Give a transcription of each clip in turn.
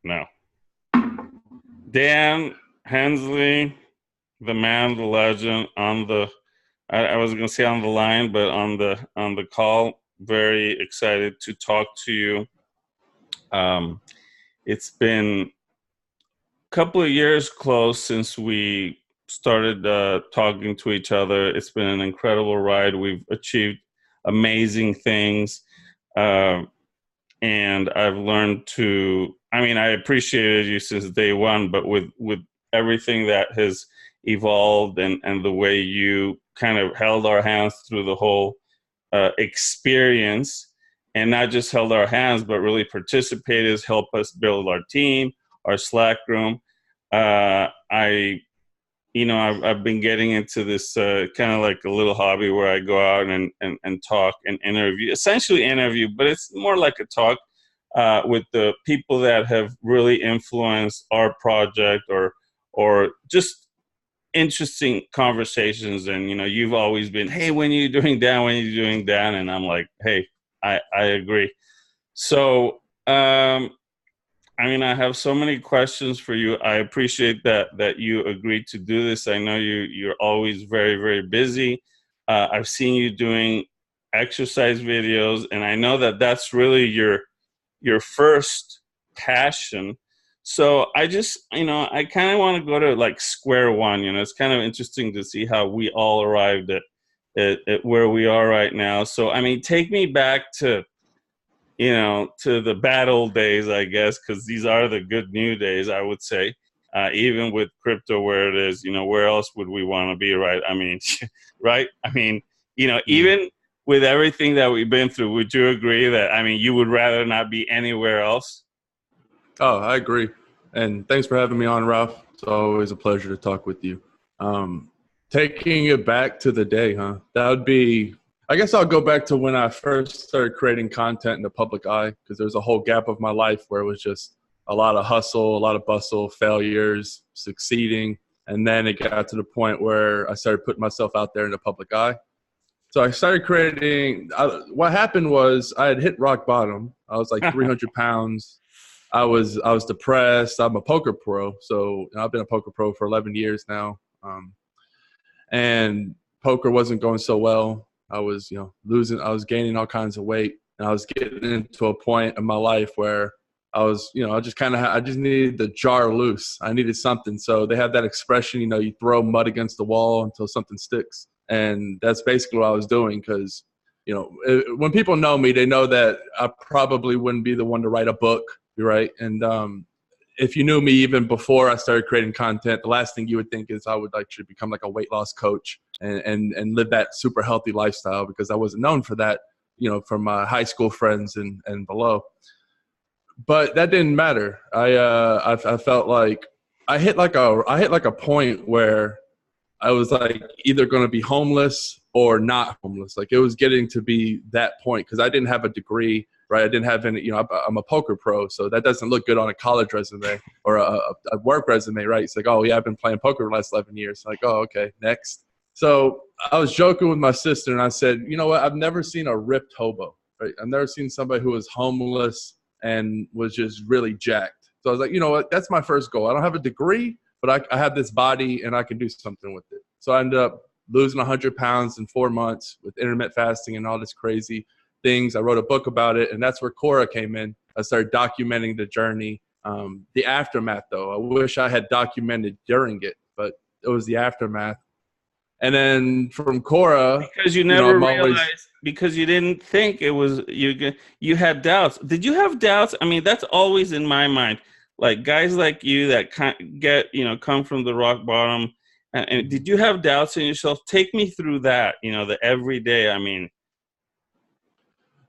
No. Dan Hensley, the man, the legend, on the I was gonna say on the line, but on the call. Very excited to talk to you. It's been a couple of years close since we started talking to each other. It's been an incredible ride. We've achieved amazing things. And I've learned to, I mean, I appreciated you since day one, but with everything that has evolved and the way you kind of held our hands through the whole experience, and not just held our hands, but really participated, helped us build our team, our Slack room. I've been getting into this kind of like a little hobby where I go out and talk and essentially interview, but it's more like a talk with the people that have really influenced our project or just interesting conversations. And, you've always been, hey, when are you doing that? When are you doing that? And I'm like, hey, I agree. So, I have so many questions for you. I appreciate that you agreed to do this. I know you're always very, very busy. I've seen you doing exercise videos, and I know that that's really your first passion. So I just, I kind of want to go to like square one. It's kind of interesting to see how we all arrived at where we are right now. So, take me back to the bad old days, I guess, because these are the good new days, I would say. Even with crypto where it is, where else would we want to be, right? Right? Even with everything that we've been through, would you agree that, you would rather not be anywhere else? Oh, I agree. And thanks for having me on, Ralph. It's always a pleasure to talk with you. Taking it back to the day, huh? That would be, I guess I'll go back to when I first started creating content in the public eye, because there's a whole gap of my life where it was just a lot of hustle, a lot of bustle, failures, succeeding. And then it got to the point where I started putting myself out there in the public eye. So I started creating, what happened was I had hit rock bottom. I was like 300 pounds. I was depressed. I'm a poker pro. So I've been a poker pro for 11 years now. And poker wasn't going so well. I was, losing, I was gaining all kinds of weight, and I was getting into a point in my life where I was, I just needed the jar loose. I needed something. So they have that expression, you throw mud against the wall until something sticks. And that's basically what I was doing. Cause when people know me, they know that I probably wouldn't be the one to write a book. Right. And, if you knew me even before I started creating content, the last thing you would think is I would like to become like a weight loss coach and live that super healthy lifestyle, because I wasn't known for that, from my high school friends and below. But that didn't matter. I felt like I hit like a point where I was like either going to be homeless or not homeless. Like it was getting to be that point, because I didn't have a degree. Right, I didn't have any. I'm a poker pro, so that doesn't look good on a college resume or a work resume, right? It's like, oh yeah, I've been playing poker the last 11 years. Like, oh okay, next. So I was joking with my sister, and I said, you know what? I've never seen a ripped hobo. Right, I've never seen somebody who was homeless and was just really jacked. So I was like, you know what? That's my first goal. I don't have a degree, but I have this body, and I can do something with it. So I ended up losing 100 pounds in 4 months with intermittent fasting and all this crazy things. I wrote a book about it, and that's where Quora came in. I started documenting the journey. The aftermath, though, I wish I had documented during it, but it was the aftermath. And then from Quora, because you never realized, because you didn't think it was you had doubts. Did you have doubts? That's always in my mind. Like guys like you that come from the rock bottom. And did you have doubts in yourself? Take me through that. The everyday.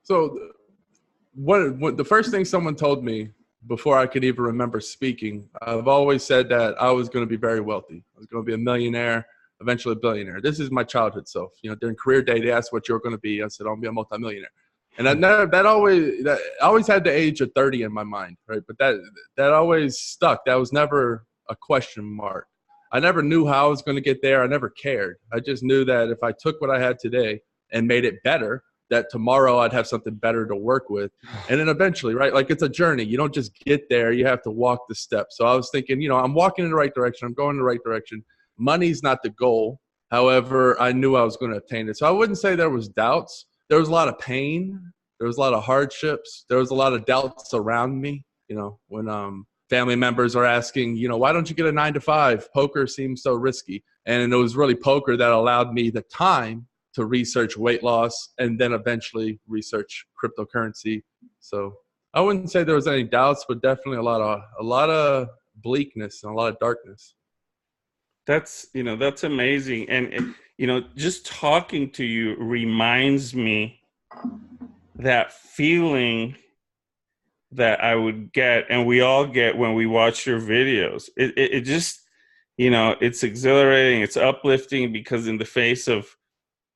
So what the first thing someone told me before I could even remember speaking, I've always said that I was going to be very wealthy. I was going to be a millionaire, eventually a billionaire. This is my childhood self. During career day, they asked what you're going to be. I said, I'll be a multimillionaire. And that always had the age of 30 in my mind, right? But that always stuck. That was never a question mark. I never knew how I was going to get there. I never cared. I just knew that if I took what I had today and made it better, that tomorrow I'd have something better to work with. And then eventually, right, like it's a journey. You don't just get there. You have to walk the steps. So I was thinking, you know, I'm walking in the right direction. I'm going in the right direction. Money's not the goal. However, I knew I was going to attain it. So I wouldn't say there was doubts. There was a lot of pain. There was a lot of hardships. There was a lot of doubts around me, you know, when family members are asking, you know, why don't you get a 9-to-5? Poker seems so risky. And it was really poker that allowed me the time to research weight loss and then eventually research cryptocurrency. So I wouldn't say there was any doubts, but definitely a lot of bleakness and a lot of darkness. That's, you know, that's amazing. And, you know, just talking to you reminds me that feeling that I would get, and we all get when we watch your videos. It just, you know, it's exhilarating, it's uplifting, because in the face of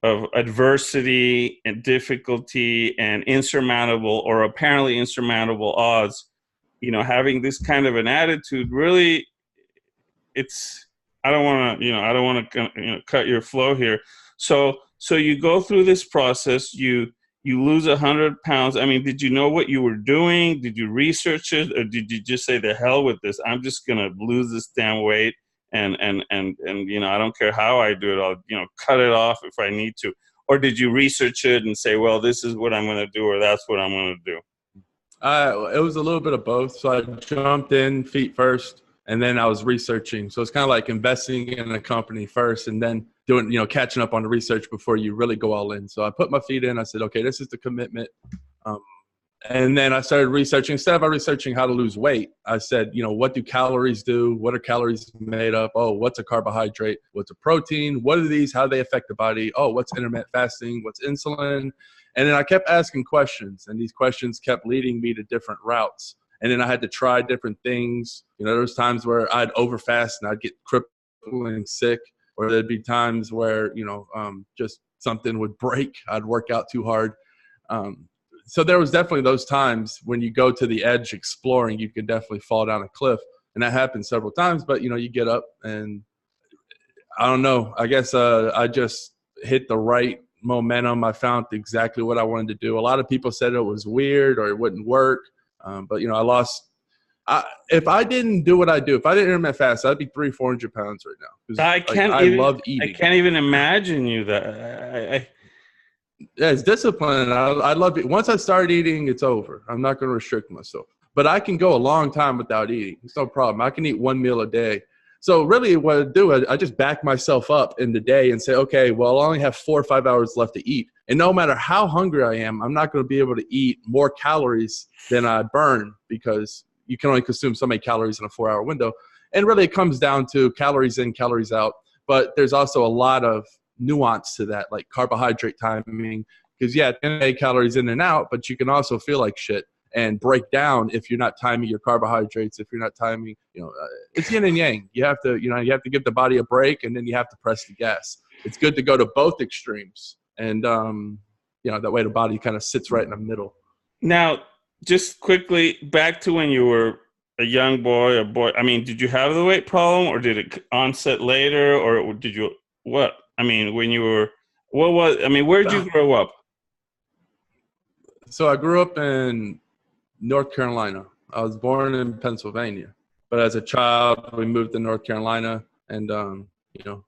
adversity and difficulty and insurmountable or apparently insurmountable odds, you know, having this kind of an attitude really, it's, I don't want to cut your flow here. So you go through this process, you lose 100 pounds. I mean, did you know what you were doing? Did you research it, or did you just say, the hell with this? I'm just gonna lose this damn weight, and you know, I don't care how I do it. I'll, you know, cut it off if I need to. Or did you research it and say, well, this is what I'm gonna do, or that's what I'm gonna do? It was a little bit of both. So I jumped in feet first, and then I was researching. So it's kind of like investing in a company first, and then doing, you know, catching up on the research before you really go all in. So I put my feet in. I said, okay, this is the commitment. And then I started researching. Instead of researching how to lose weight, I said, you know, what do calories do? What are calories made of? Oh, what's a carbohydrate? What's a protein? What are these? How do they affect the body? Oh, what's intermittent fasting? What's insulin? And then I kept asking questions, and these questions kept leading me to different routes. And then I had to try different things. You know, there was times where I'd overfast and I'd get crippling sick, or there'd be times where, you know, just something would break. I'd work out too hard. So there was definitely those times when you go to the edge exploring, you could definitely fall down a cliff. And that happened several times, but, you know, you get up, and I don't know, I guess I just hit the right momentum. I found exactly what I wanted to do. A lot of people said it was weird or it wouldn't work. But, you know, if I didn't do what I do, if I didn't intermittent fast, I'd be 300-400 pounds right now. I love eating. I can't even imagine you that. Yeah, it's discipline. I love it. Once I start eating, it's over. I'm not going to restrict myself. But I can go a long time without eating. It's no problem. I can eat one meal a day. So really what I do, I just back myself up in the day and say, okay, well, I only have 4 or 5 hours left to eat. And no matter how hungry I am, I'm not going to be able to eat more calories than I burn, because you can only consume so many calories in a 4-hour window. And really it comes down to calories in, calories out. But there's also a lot of nuance to that, like carbohydrate timing, because yeah, 10 calories in and out, but you can also feel like shit and break down if you're not timing your carbohydrates, if you're not timing, you know, it's yin and yang. You have to give the body a break, and then you have to press the gas. It's good to go to both extremes, and you know, that way the body kind of sits right in the middle. Now, just quickly back to when you were a young boy, I mean, did you have the weight problem, or did it onset later, or did you, what? I mean, when you were, where did you grow up? So I grew up in North Carolina. I was born in Pennsylvania, but as a child, we moved to North Carolina, and you know,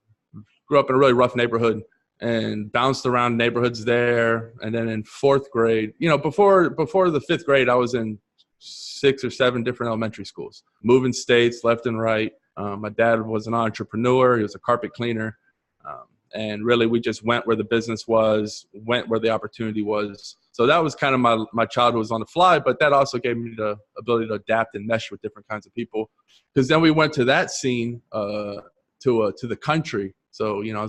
grew up in a really rough neighborhood and bounced around neighborhoods there. And then in 4th grade, you know, before the 5th grade, I was in 6 or 7 different elementary schools, moving states left and right. My dad was an entrepreneur. He was a carpet cleaner. And really, we just went where the business was, went where the opportunity was. So that was kind of my childhood was on the fly, but that also gave me the ability to adapt and mesh with different kinds of people. Because then we went to that scene to the country. So, you know,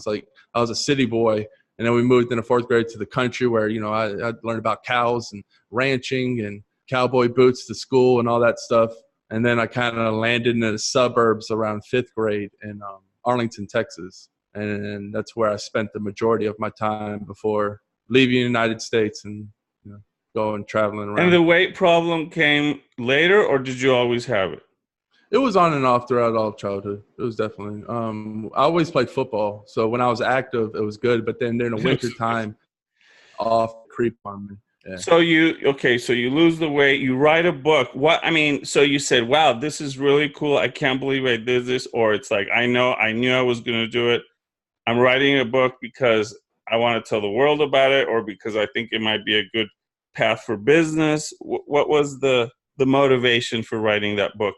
I was a city boy, and then we moved in the 4th grade to the country where, you know, I learned about cows and ranching and cowboy boots to school and all that stuff. And then I kind of landed in the suburbs around 5th grade in Arlington, Texas. And that's where I spent the majority of my time before leaving the United States and, you know, going traveling around. And the weight problem came later, or did you always have it? It was on and off throughout all childhood. It was definitely. I always played football, so when I was active, it was good. But then during the winter time, off creep on me. Yeah. So so you lose the weight, you write a book. So you said, wow, this is really cool. I can't believe I did this. Or it's like, I knew I was going to do it. I'm writing a book because I want to tell the world about it, or because I think it might be a good path for business. What was the motivation for writing that book?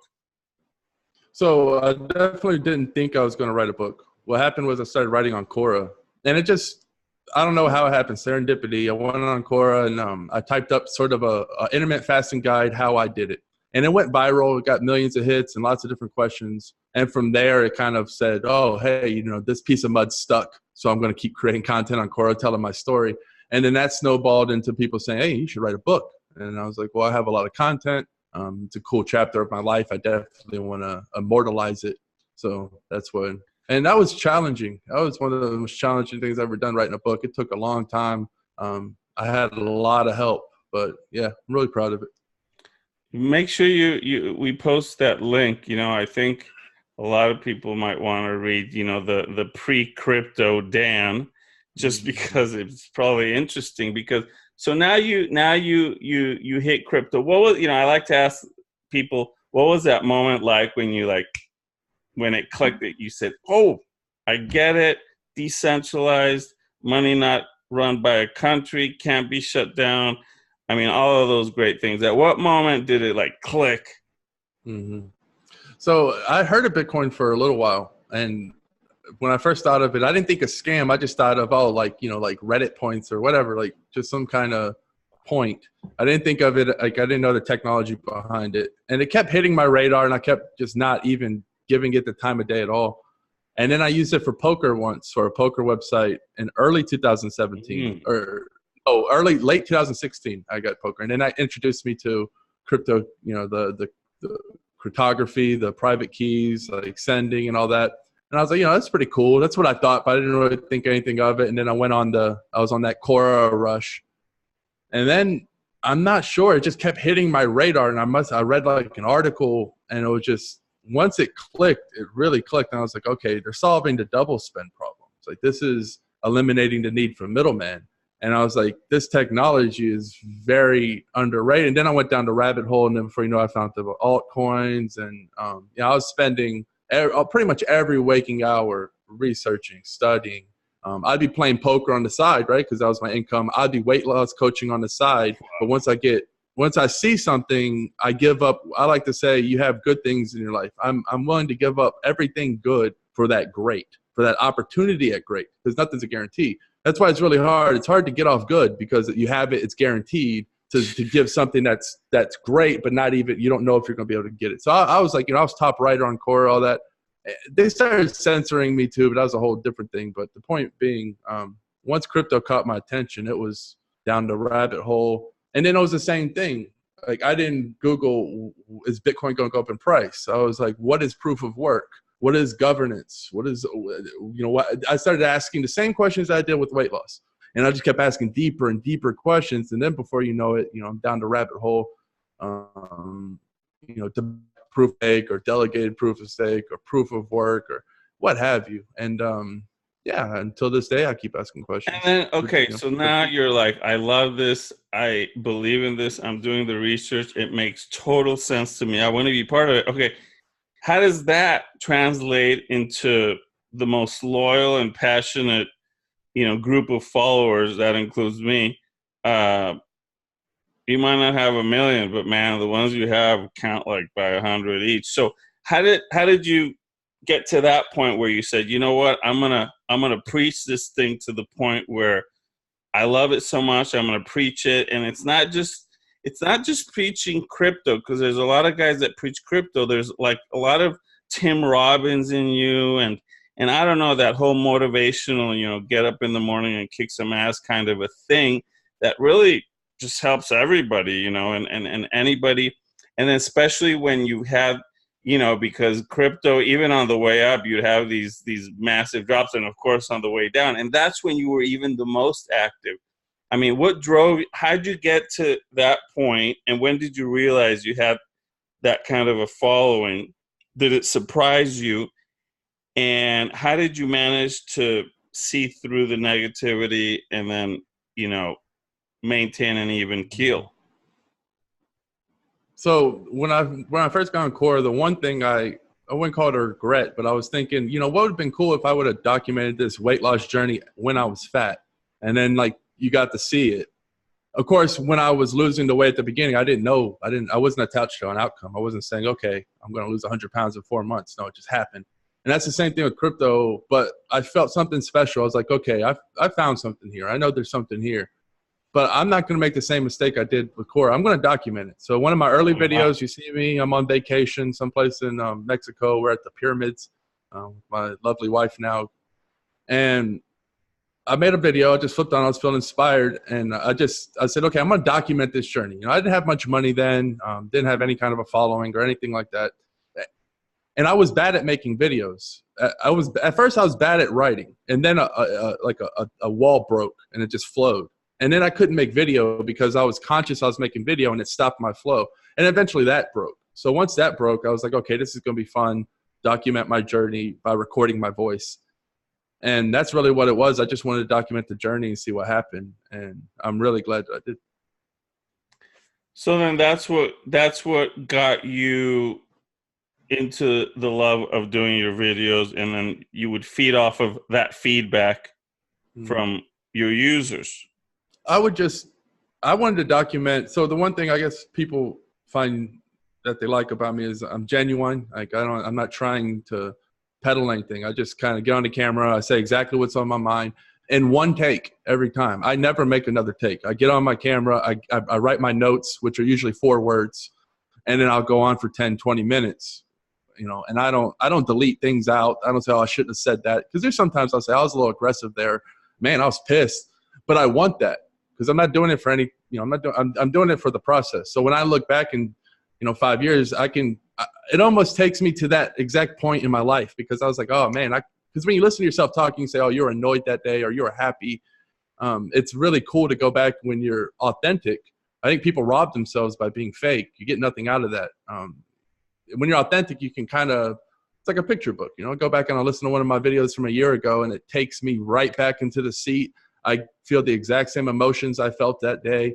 So I definitely didn't think I was going to write a book. What happened was I started writing on Quora, and I don't know how it happened. Serendipity. I went on Quora and I typed up sort of a intermittent fasting guide, how I did it. And it went viral. It got millions of hits and lots of different questions. And from there, it kind of said, oh, hey, this piece of mud stuck. So I'm going to keep creating content on Quora, telling my story. And then that snowballed into people saying, hey, you should write a book. And I was like, well, I have a lot of content. It's a cool chapter of my life. I definitely want to immortalize it. So that's when. And that was challenging. That was one of the most challenging things I've ever done, writing a book. It took a long time. I had a lot of help. But, yeah, I'm really proud of it. Make sure we post that link. I think a lot of people might want to read, the pre-crypto Dan, just because it's probably interesting. Because so now you hit crypto. What was, I like to ask people, what was that moment like when when it clicked that you said, oh, I get it, decentralized, money not run by a country, can't be shut down. I mean, all of those great things. At what moment did it click? Mm-hmm. So I heard of Bitcoin for a little while. And when I first thought of it, I didn't think a scam. I just thought of, like Reddit points or whatever, just some kind of point. I didn't think of it, I didn't know the technology behind it. And it kept hitting my radar, and I kept just not even giving it the time of day at all. And then I used it for poker once, for a poker website in early 2017 late 2016. I got poker, and then that introduced me to crypto. The cryptography, the private keys, sending and all that. And I was like, that's pretty cool. That's what I thought, but I didn't really think anything of it. And then I was on that Quora rush, and then I'm not sure. It just kept hitting my radar, and I read an article, and it was just, once it clicked, it really clicked. And I was like, okay, they're solving the double spend problem. It's like, this is eliminating the need for middleman. And I was like, this technology is very underrated. And then I went down the rabbit hole, and then before you know, I found the altcoins, and I was spending pretty much every waking hour researching, studying. I'd be playing poker on the side, right? Because that was my income. I'd be weight loss coaching on the side. But once I see something, I give up. I like to say, you have good things in your life. I'm willing to give up everything good for that opportunity at great, because nothing's a guarantee. That's why it's really hard. It's hard to get off good, because you have it. It's guaranteed to give something that's great, but not even, you don't know if you're going to be able to get it. So I was like, I was top writer on Quora, all that. They started censoring me too, but that was a whole different thing. But the point being, once crypto caught my attention, it was down the rabbit hole. And then it was the same thing. I didn't Google, is Bitcoin going to go up in price? I was like, what is proof of work? What is governance? What is, what? I started asking the same questions I did with weight loss. And I just kept asking deeper and deeper questions. And then before you know it, I'm down the rabbit hole, to proof of stake, or delegated proof of stake, or proof of work, or what have you. And until this day, I keep asking questions. And then, so now you're like, I love this. I believe in this. I'm doing the research. It makes total sense to me. I want to be part of it. Okay. How does that translate into the most loyal and passionate, group of followers? That includes me. You might not have 1 million, but man, the ones you have count by 100 each. So how did you get to that point where you said, you know what, I'm gonna preach this thing to the point where I love it so much, I'm gonna preach it. And it's not just preaching crypto, because there's a lot of guys that preach crypto. There's a lot of Tim Robbins in you, and I don't know, that whole motivational, get up in the morning and kick some ass kind of a thing that really just helps everybody, and anybody. And then especially when you have, because crypto, even on the way up, you'd have these massive drops, and of course on the way down. And that's when you were even the most active. I mean, how'd you get to that point, and when did you realize you had that kind of a following? Did it surprise you? And how did you manage to see through the negativity and then, maintain an even keel? So when I first got on Core, the one thing I wouldn't call it a regret, but I was thinking, what would have been cool if I would have documented this weight loss journey when I was fat, and then like you got to see it. Of course, when I was losing the weight at the beginning, I wasn't attached to an outcome. I wasn't saying, okay, I'm going to lose 100 pounds in 4 months. No, it just happened. And that's the same thing with crypto, but I felt something special. I was like, okay, I found something here. I know there's something here, but I'm not going to make the same mistake I did with Core. I'm going to document it. So one of my early videos, you see me, I'm on vacation someplace in Mexico. We're at the pyramids, my lovely wife now. And I made a video. I just flipped on. I was feeling inspired, and I said, okay, I'm going to document this journey. I didn't have much money then, didn't have any kind of a following or anything like that, and I was bad at making videos. At first I was bad at writing, and then a wall broke, and it just flowed. And then I couldn't make video because I was conscious I was making video, and it stopped my flow. And eventually that broke. So once that broke, I was like, okay, this is going to be fun. Document my journey by recording my voice. And that's really what it was. I just wanted to document the journey and see what happened. And I'm really glad that I did. So then that's what got you into the love of doing your videos, and then you would feed off of that feedback from your users. I wanted to document. So the one thing I guess people find that they like about me is I'm genuine. Like I'm not trying to peddle anything. I just kind of get on the camera. I say exactly what's on my mind in one take every time. I never make another take. I get on my camera. I write my notes, which are usually 4 words, and then I'll go on for 10, 20 minutes, and I don't delete things out. I don't say, oh, I shouldn't have said that. Because there's sometimes I'll say, I was a little aggressive there. Man, I was pissed. But I want that because I'm not doing it for any, I'm doing it for the process. So when I look back in, 5 years, it almost takes me to that exact point in my life, because I was like, oh man, because when you listen to yourself talking, you say, oh, you're annoyed that day or you're happy. It's really cool to go back when you're authentic. I think people rob themselves by being fake. You get nothing out of that. When you're authentic, you can it's like a picture book, go back and I'll listen to one of my videos from a year ago, and it takes me right back into the seat. I feel the exact same emotions I felt that day.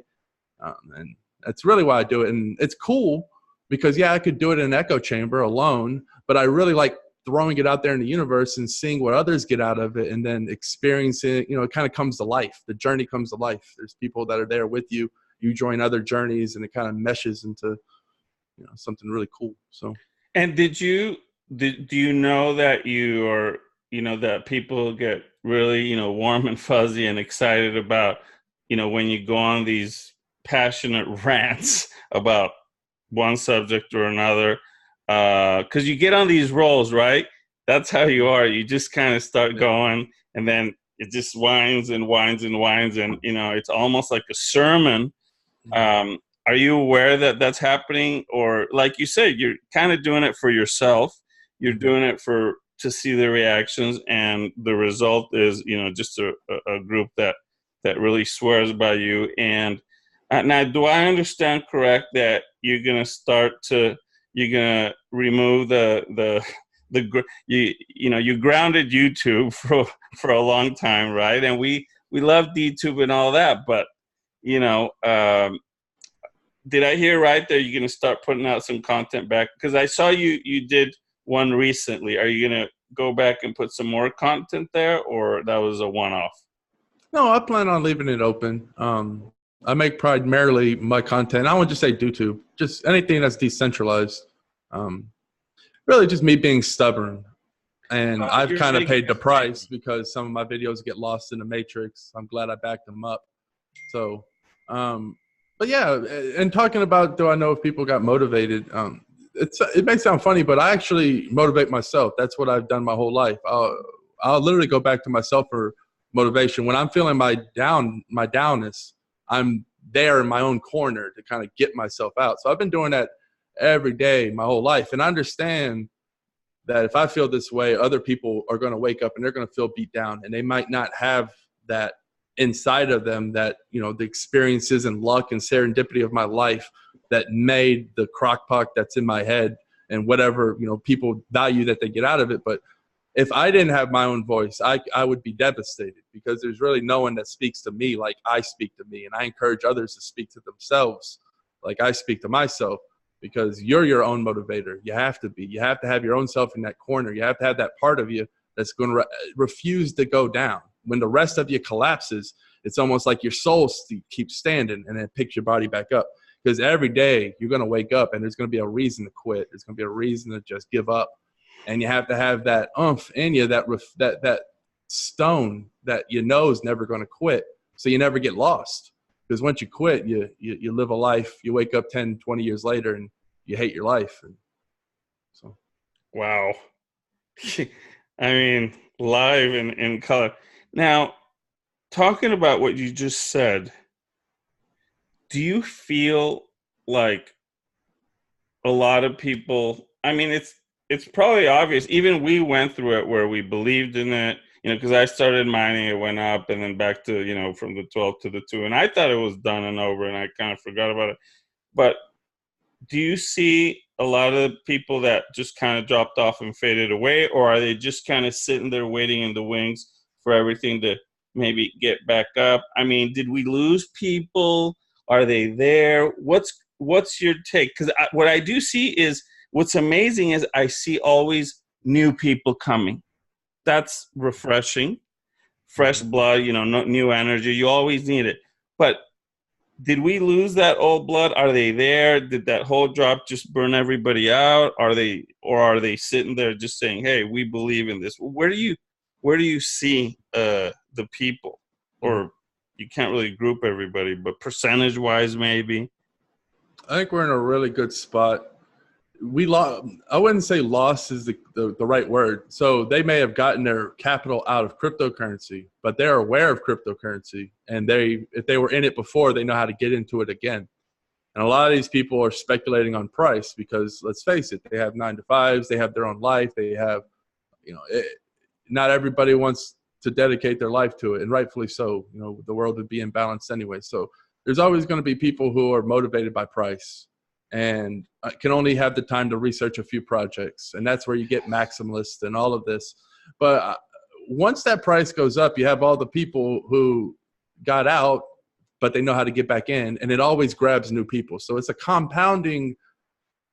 And that's really why I do it. And it's cool because, yeah, I could do it in an echo chamber alone, but I really like throwing it out there in the universe and seeing what others get out of it, and then experiencing it. It kind of comes to life. The journey comes to life. There's people that are there with you. You join other journeys, and it kind of meshes into, something really cool. So. And do you know that you are, that people get really, warm and fuzzy and excited about, when you go on these passionate rants about one subject or another, because you get on these rolls, right? That's how you are. You just kind of start going, and then it just winds and winds and winds, and it's almost like a sermon. Are you aware that that's happening? Or like you said, you're kind of doing it for yourself. You're doing it to see the reactions, and the result is, just a group that really swears by you. And now, do I understand correct that you're gonna remove you grounded YouTube for a long time, right? And we loved YouTube and all that, but did I hear right that you're gonna start putting out some content back? Because I saw you did one recently. Are you gonna go back and put some more content there, or that was a one-off? No, I plan on leaving it open. I make primarily my content, I won't just say YouTube, just anything that's decentralized. Really just me being stubborn. And I've kind of paid the price because some of my videos get lost in the matrix. I'm glad I backed them up. So, but yeah, and talking about, do I know if people got motivated? It may sound funny, but I actually motivate myself. That's what I've done my whole life. I'll literally go back to myself for motivation. When I'm feeling my downness, I'm there in my own corner to kind of get myself out. So I've been doing that every day my whole life. And I understand that if I feel this way, other people are going to wake up and they're going to feel beat down, and they might not have that inside of them, that, the experiences and luck and serendipity of my life that made the crock pot that's in my head and whatever, people value that they get out of it. But if I didn't have my own voice, I would be devastated, because there's really no one that speaks to me like I speak to me. And I encourage others to speak to themselves like I speak to myself, because you're your own motivator. You have to be. You have to have your own self in that corner. You have to have that part of you that's going to refuse to go down. When the rest of you collapses, it's almost like your soul keeps standing and then picks your body back up. Because every day you're going to wake up and there's going to be a reason to quit. There's going to be a reason to just give up. And you have to have that oomph in you, that stone that you know is never going to quit, so you never get lost. Because once you quit, you live a life, you wake up 10, 20 years later and you hate your life. And so, wow. I mean, live in color. Now, talking about what you just said, do you feel like a lot of people, I mean, it's probably obvious. Even we went through it where we believed in it, because I started mining, it went up, and then back to, from the 12 to the 2. And I thought it was done and over, and I kind of forgot about it. But do you see a lot of people that just kind of dropped off and faded away, or are they just kind of sitting there waiting in the wings for everything to maybe get back up? I mean, did we lose people? Are they there? What's your take? Because what I do see is, what's amazing is I see always new people coming. That's refreshing. Fresh blood, new energy. You always need it. But did we lose that old blood? Are they there? Did that whole drop just burn everybody out? Are they sitting there just saying, "Hey, we believe in this"? Where do you see the people? Or you can't really group everybody, but percentage-wise, maybe. I think we're in a really good spot. I wouldn't say loss is the right word. So they may have gotten their capital out of cryptocurrency, but they're aware of cryptocurrency. And if they were in it before, they know how to get into it again. And a lot of these people are speculating on price because, let's face it, they have 9-to-5s, they have their own life, they have, not everybody wants to dedicate their life to it, and rightfully so. The world would be imbalanced anyway. So there's always going to be people who are motivated by price and can only have the time to research a few projects. And that's where you get maximalists and all of this. But once that price goes up, you have all the people who got out, but they know how to get back in, and it always grabs new people. So it's a compounding.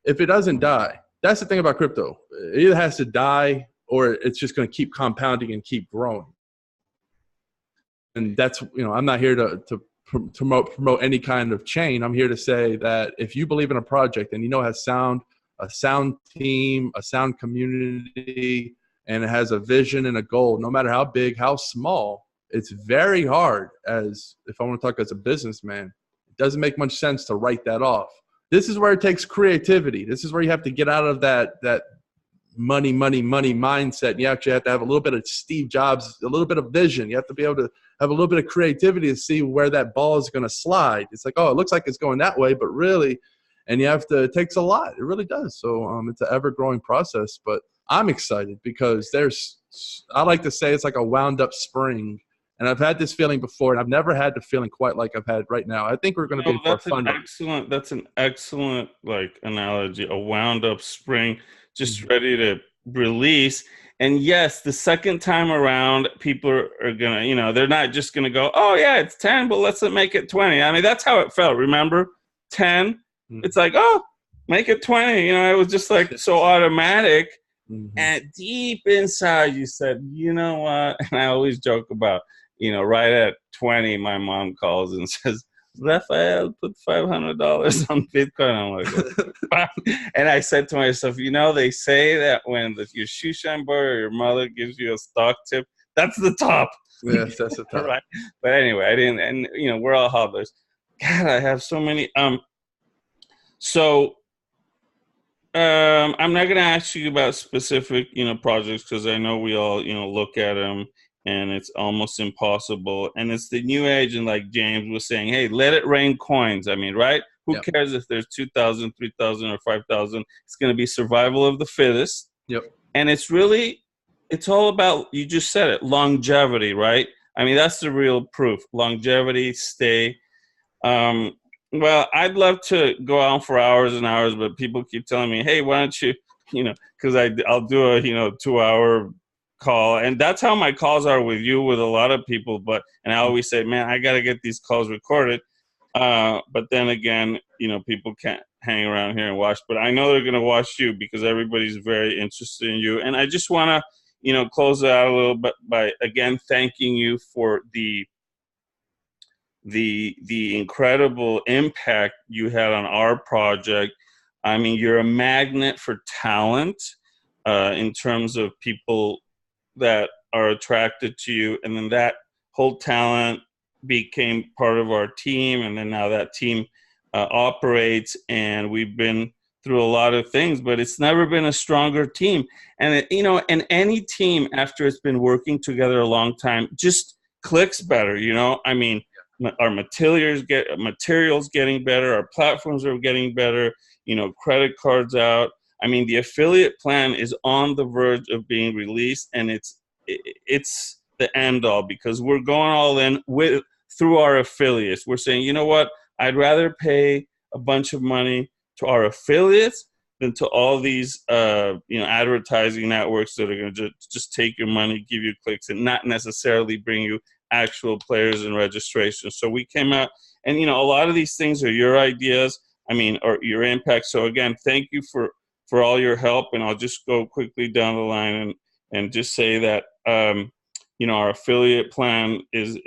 If it doesn't die, that's the thing about crypto. It either has to die or it's just going to keep compounding and keep growing. And that's, I'm not here to promote any kind of chain. I'm here to say that if you believe in a project and it has a sound team, a sound community, and it has a vision and a goal, no matter how big, how small, it's very hard, if I want to talk as a businessman, it doesn't make much sense to write that off. This is where it takes creativity. This is where you have to get out of that money mindset. You actually have to have a little bit of Steve Jobs, a little bit of vision. You have to be able to have a little bit of creativity to see where that ball is going to slide. It's like, oh, it looks like it's going that way, but really, and it takes a lot. It really does. So it's an ever-growing process, but I'm excited because I like to say it's like a wound up spring. And I've had this feeling before, and I've never had the feeling quite like I've had right now. I think we're going to be for fun. That's an excellent analogy. A wound up spring, just ready to release. And yes, the second time around, people are gonna, they're not just gonna go, oh yeah, it's 10, but let's make it 20. I mean, that's how it felt. Remember, 10. It's like, oh, make it 20. It was just like so automatic. And deep inside, you said, you know what? And I always joke about, right at 20, my mom calls and says, Rafael, put $500 on Bitcoin. I'm like, and I said to myself, they say that when your shoe shine boy or your mother gives you a stock tip, that's the top. Yes, that's the top. Right. But anyway, I didn't, and we're all hodlers. God, I have so many. So I'm not going to ask you about specific, projects, because I know we all, look at them and it's almost impossible. And it's the new age. And like James was saying, hey, let it rain coins. I mean, right? Who cares if there's 2,000, 3,000 or 5,000? It's going to be survival of the fittest. Yep. And it's all about, you just said it, longevity, right? I mean, that's the real proof. Longevity, stay. Well, I'd love to go on for hours and hours, but people keep telling me, hey, why don't you, because I'll do a, 2-hour call. And that's how my calls are with you, with a lot of people. And I always say, man, I got to get these calls recorded. But then again, people can't hang around here and watch. But I know they're going to watch you because everybody's very interested in you. And I just want to, close it out a little bit by, again, thanking you for the incredible impact you had on our project. I mean, you're a magnet for talent in terms of people that are attracted to you. And then that whole talent became part of our team. And then now that team operates, and we've been through a lot of things, but it's never been a stronger team. And, and any team after it's been working together a long time just clicks better, I mean, our materials getting better, our platforms are getting better, credit cards out. I mean, the affiliate plan is on the verge of being released, and it's the end all, because we're going all in through our affiliates. We're saying, you know what, I'd rather pay a bunch of money to our affiliates than to all these advertising networks that are going to just take your money, give you clicks, and not necessarily bring you actual players and registration. So we came out, and a lot of these things are your ideas, or your impact. So again, thank you for all your help. And I'll just go quickly down the line and just say that our affiliate plan is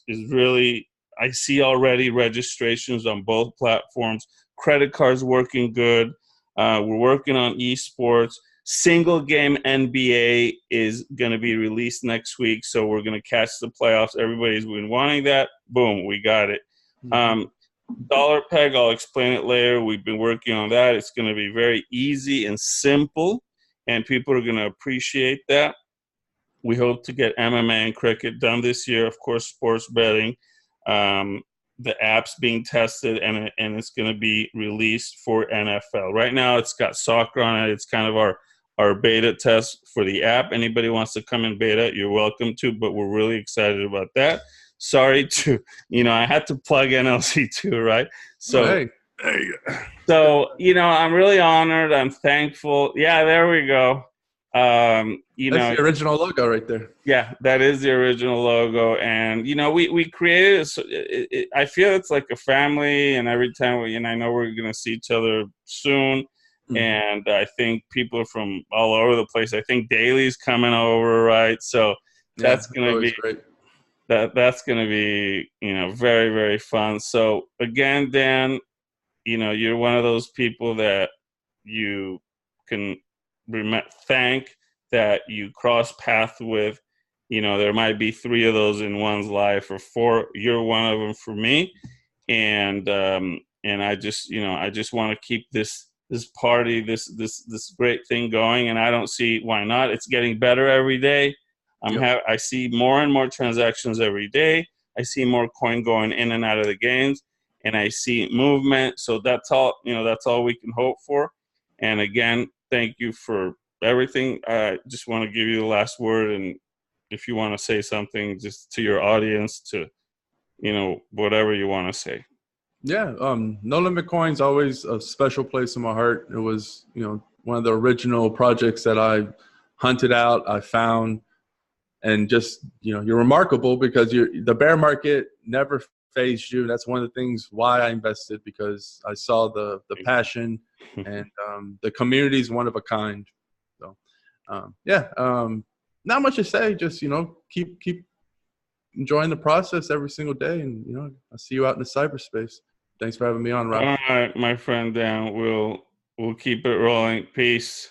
really, I see already registrations on both platforms. Credit cards working good. We're working on esports. Single game NBA is going to be released next week, so we're going to catch the playoffs. Everybody's been wanting that. Boom, we got it. Dollar peg, I'll explain it later. We've been working on that. It's going to be very easy and simple, and people are going to appreciate that. We hope to get MMA and cricket done this year. Of course, sports betting. The app's being tested, and it's going to be released for NFL. Right now, it's got soccer on it. It's kind of our beta test for the app. Anybody wants to come in beta, you're welcome to, but we're really excited about that. Sorry to, I had to plug NLC2, right? So, hey, there you go. So, I'm really honored. I'm thankful. Yeah, there we go. That's the original logo right there. Yeah, that is the original logo. And, we created I feel it's like a family, and every time I know we're going to see each other soon. Mm-hmm. And I think people are from all over the place. I think Daly's coming over, right? So that's going to be great. That's going to be, very, very fun. So again, Dan, you're one of those people that you can thank, that you cross path with. There might be 3 of those in one's life, or 4. You're one of them for me. And I just want to keep this party, this great thing going. And I don't see why not. It's getting better every day. I see more and more transactions every day. I see more coin going in and out of the games, and I see movement. So that's all we can hope for. And again, thank you for everything. I just want to give you the last word, and if you want to say something just to your audience, to whatever you want to say. Yeah, NoLimitCoin's always a special place in my heart. It was one of the original projects that I hunted out, I found. And just, you're remarkable because the bear market never phased you. That's one of the things why I invested, because I saw the passion, and the community is one of a kind. So, not much to say. Just, keep enjoying the process every single day. And, I'll see you out in the cyberspace. Thanks for having me on, Rafa. All right, my friend Dan, we'll keep it rolling. Peace.